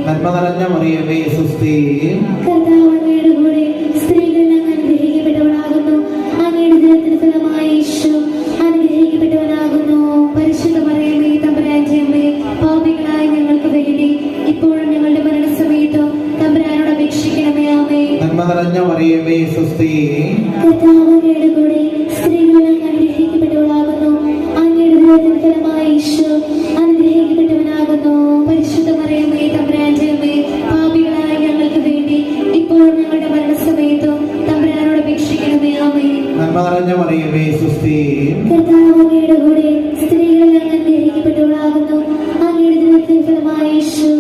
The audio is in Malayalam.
നന്മ നിറഞ്ഞ മറിയമേ സുസ്ഥി. കർത്താവ് അങ്ങയുടെ കൂടെ സ്ത്രീകളിൽ അങ്ങ് അനുഗ്രഹിക്കപ്പെട്ടവളാകുന്നു. അങ്ങയുടെ ഉദരത്തിൻ ഫലമായി ഈശോ അനുഗ്രഹിക്കപ്പെട്ടവനാകുന്നു. പരിശുദ്ധ മറിയമേ തമ്പുരാന്റെ അമ്മേ, പാപികളായ ഞങ്ങൾക്ക് വേണ്ടി ഇപ്പോഴും ഞങ്ങളുടെ മരണസമയത്തും തമ്പുരാനോട് അപേക്ഷിക്കണമേ. ആമേൻ. നന്മ നിറഞ്ഞ മറിയമേ സുസ്ഥി. കർത്താവ് അങ്ങയുടെ കൂടെ സ്ത്രീകളിൽ അങ്ങ് അനുഗ്രഹിക്കപ്പെട്ടവളാകുന്നു. അങ്ങയുടെ ഉദരത്തിൻ ഫലമായി ഈശോ അനുഗ്രഹിക്കപ്പെട്ടവനാകുന്നു. പരിശുദ്ധ മറിയമേ തമ്പുരാന്റെ അമ്മേ, പാപികളായ ഞങ്ങൾക്ക് വേണ്ടി ഇപ്പോഴും ഞങ്ങളുടെ മരണസമയത്തും തമ്പുരാനോട് അപേക്ഷിക്കണമേ. ആമേൻ. നന്മ നിറഞ്ഞ മറിയമേ സുസ്ഥി. കർത്താവ് അങ്ങയുടെ കൂടെ സ്ത്രീകളിൽ അങ്ങ് അനുഗ്രഹിക്കപ്പെട്ടവളാകുന്നു. അങ്ങയുടെ ഉദരത്തിൻ ഫലമായി ഈശോ